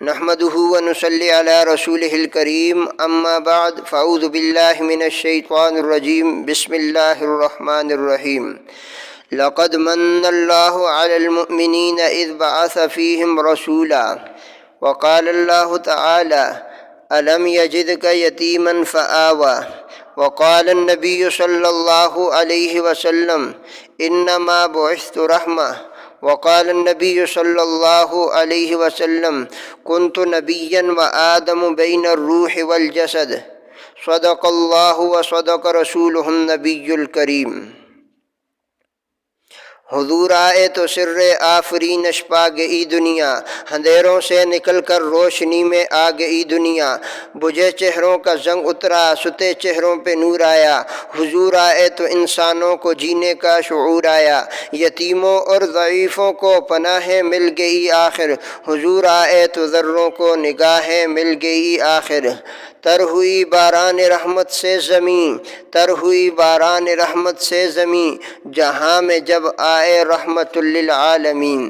نحمده ونصلي على رسوله الكريم اما بعد فاعوذ بالله من الشيطان الرجيم بسم الله الرحمن الرحيم لقد من الله على المؤمنين إذ بعث فيهم رسولا وقال الله تعالى ألم يجدك يتيما فآوى وقال النبي صلى الله عليه وسلم إنما بعثت رحمة وقال النبي صلى الله عليه وسلم كنت نبيا وآدم بين الروح والجسد صدق الله وصدق رسوله النبي الكريم۔ حضور آئے تو سر آفرینش پا گئی دنیا، اندھیروں سے نکل کر روشنی میں آ گئی دنیا، بجھے چہروں کا زنگ اترا ستے چہروں پہ نور آیا، حضور آئے تو انسانوں کو جینے کا شعور آیا، یتیموں اور ضعیفوں کو پناہیں مل گئی آخر، حضور آئے تو ذروں کو نگاہیں مل گئی آخر۔ تر ہوئی باران رحمت سے زمین، تر ہوئی باران رحمت سے زمین، جہاں میں جب آئے رحمت للعالمین۔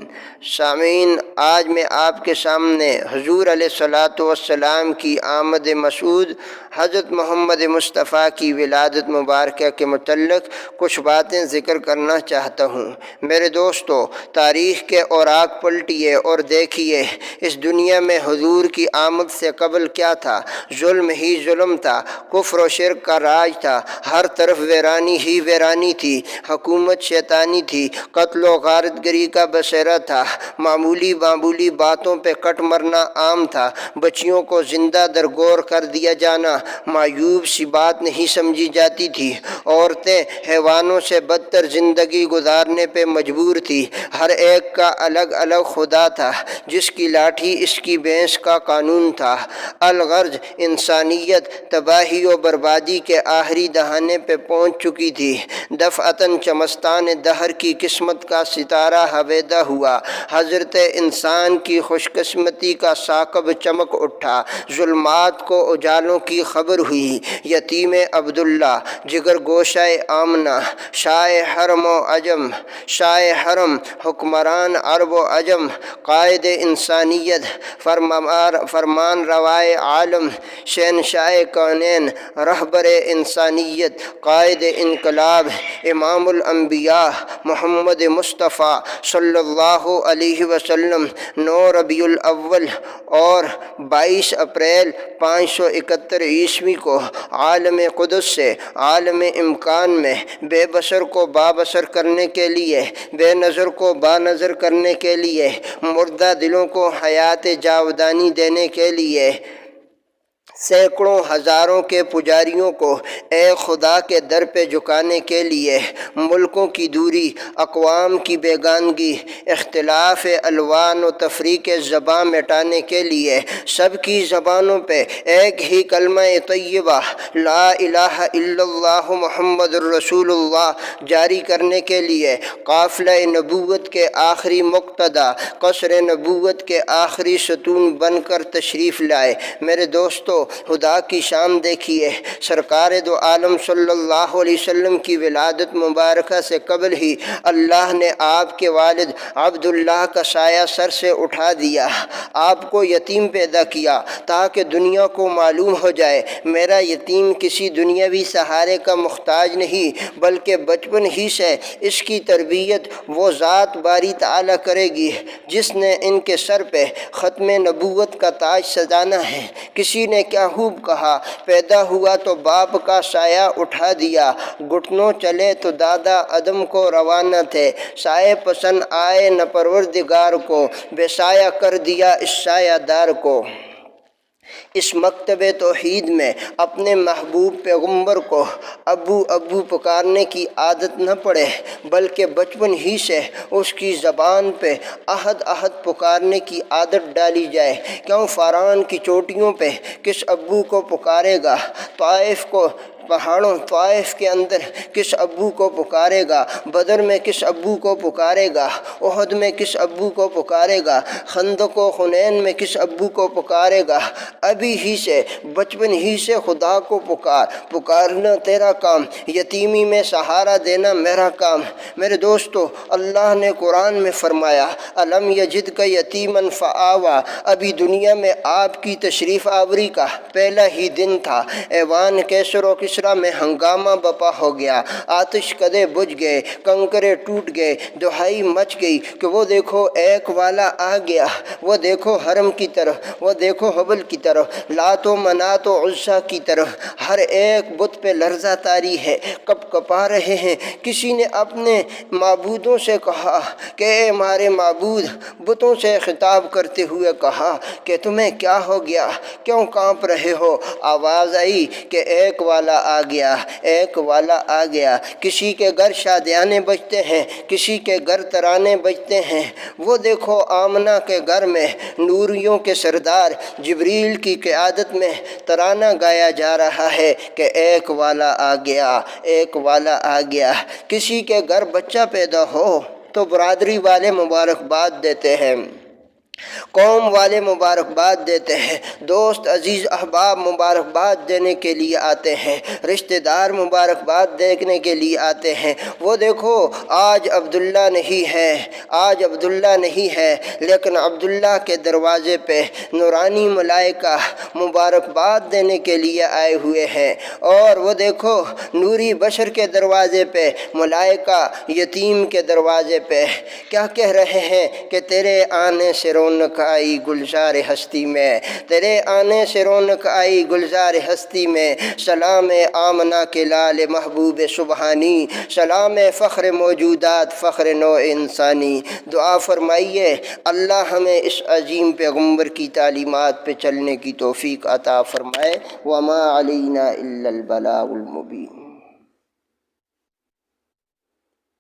سامعین، آج میں آپ کے سامنے حضور علیہ الصلاۃ والسلام کی آمد مسعود، حضرت محمد مصطفیٰ کی ولادت مبارکہ کے متعلق کچھ باتیں ذکر کرنا چاہتا ہوں۔ میرے دوستو، تاریخ کے اوراق پلٹیے اور دیکھیے اس دنیا میں حضور کی آمد سے قبل کیا تھا۔ ظلم ہی ظلم تھا، کفر و شرک کا راج تھا، ہر طرف ویرانی ہی ویرانی تھی، حکومت شیطانی تھی، قتل و غارت گری کا بسیرا تھا، معمولی باتوں پہ کٹ مرنا عام تھا، بچیوں کو زندہ درگور کر دیا جانا معیوب سی بات نہیں سمجھی جاتی تھی، عورتیں حیوانوں سے بدتر زندگی گزارنے پہ مجبور تھی، ہر ایک کا الگ الگ خدا تھا، جس کی لاٹھی اس کی بھینس کا قانون تھا۔ الغرض انسانیت تباہی و بربادی کے آخری دہانے پہ پہنچ چکی تھی۔ دفعتاً چمستان دہر کی قسمت کا ستارہ ہویدا ہوا، حضرت انسان کی خوش قسمتی کا ثاقب چمک اٹھا، ظلمات کو اجالوں کی خبر ہوئی۔ یتیم عبداللہ، جگر گوشہ آمنہ، شاہ حرم و عجم، شاہ حرم، حکمران عرب و عجم، قائد انسانیت، فرمان روائے عالم، شہنشاہ کونین، رہبر انسانیت، قائد انقلاب، امام الانبیاء محمد مصطفیٰ صلی اللہ علیہ وسلم 9 ربیع الاول اور 22 اپریل 571 عیسوی کو عالم قدس سے عالم امکان میں بے بصر کو بابصر کرنے کے لیے، بے نظر کو بانظر کرنے کے لیے، مردہ دلوں کو حیات جاودانی دینے کے لیے، سینکڑوں ہزاروں کے پجاریوں کو اے خدا کے در پہ جھکانے کے لیے، ملکوں کی دوری، اقوام کی بیگانگی، اختلاف الوان و تفریق زباں مٹانے کے لیے، سب کی زبانوں پہ ایک ہی کلمہ طیبہ لا الہ الا اللہ محمد الرسول اللہ جاری کرنے کے لیے، قافلہ نبوت کے آخری مقتدا، قصر نبوت کے آخری ستون بن کر تشریف لائے۔ میرے دوستو، خدا کی شان دیکھیے، سرکار دو عالم صلی اللہ علیہ وسلم کی ولادت مبارکہ سے قبل ہی اللہ نے آپ کے والد عبداللہ کا سایہ سر سے اٹھا دیا، آپ کو یتیم پیدا کیا تاکہ دنیا کو معلوم ہو جائے میرا یتیم کسی دنیاوی سہارے کا محتاج نہیں، بلکہ بچپن ہی سے اس کی تربیت وہ ذات باری تعالیٰ کرے گی جس نے ان کے سر پہ ختم نبوت کا تاج سجانا ہے۔ کسی نے کیا خوب کہا، پیدا ہوا تو باپ کا سایہ اٹھا دیا، گھٹنوں چلے تو دادا عدم کو روانہ تھے، سایہ پسند آئے نہ پروردگار کو، بے سایہ کر دیا اس سایہ دار کو۔ اس مکتب توحید میں اپنے محبوب پیغمبر کو ابو ابو پکارنے کی عادت نہ پڑے، بلکہ بچپن ہی سے اس کی زبان پہ احد احد پکارنے کی عادت ڈالی جائے۔ کیوں فاران کی چوٹیوں پہ کس ابو کو پکارے گا، طائف پہاڑوں طائف کے اندر کس ابو کو پکارے گا، بدر میں کس ابو کو پکارے گا، احد میں کس ابو کو پکارے گا، خندق و حنین میں کس ابو کو پکارے گا۔ ابھی ہی سے، بچپن ہی سے خدا کو پکارنا تیرا کام، یتیمی میں سہارا دینا میرا کام۔ میرے دوستو، اللہ نے قرآن میں فرمایا الم یجدک یتیما فآویٰ، ابھی دنیا میں آپ کی تشریف آوری کا پہلا ہی دن تھا، ایوان کیسر و کسریٰ میں ہنگامہ بپا ہو گیا، آتش کدے بجھ گئے، کنکرے ٹوٹ گئے، دہائی مچ گئی کہ وہ دیکھو ایک والا آ گیا، وہ دیکھو حرم کی طرف، وہ دیکھو حبل کی طرف، لات و منات و عزیٰ کی طرف، ہر ایک بت پہ لرزہ طاری ہے، کپ کپا رہے ہیں۔ کسی نے اپنے معبودوں سے کہا کہ اے ہمارے معبود، بتوں سے خطاب کرتے ہوئے کہا کہ تمہیں کیا ہو گیا، کیوں کانپ رہے ہو؟ آواز آئی کہ ایک والا آ گیا، ایک والا آ گیا۔ کسی کے گھر شادیانے بجتے ہیں، کسی کے گھر ترانے بجتے ہیں۔ وہ دیکھو آمنہ کے گھر میں نوریوں کے سردار جبریل کی قیادت میں ترانہ گایا جا رہا ہے کہ ایک والا آ گیا، ایک والا آ گیا۔ کسی کے گھر بچہ پیدا ہو تو برادری والے مبارکباد دیتے ہیں، قوم والے مبارکباد دیتے ہیں، دوست عزیز احباب مبارکباد دینے کے لیے آتے ہیں، رشتہ دار مبارکباد دینے کے لیے آتے ہیں۔ وہ دیکھو آج عبداللہ نہیں ہے، آج عبداللہ نہیں ہے، لیکن عبداللہ کے دروازے پہ نورانی ملائکہ مبارکباد دینے کے لیے آئے ہوئے ہیں۔ اور وہ دیکھو نوری بشر کے دروازے پہ ملائکہ یتیم کے دروازے پہ کیا کہہ رہے ہیں کہ تیرے آنے سے رونق آئی گلزار ہستی میں، تیرے آنے سے رونق آئی گلزار ہستی میں، سلام آمنہ کے لال محبوب سبحانی، سلام فخر موجودات فخر نو انسانی۔ دعا فرمائیے اللہ ہمیں اس عظیم پیغمبر کی تعلیمات پہ چلنے کی توفیق عطا فرمائے۔ وما علینا الا البلاغ المبین۔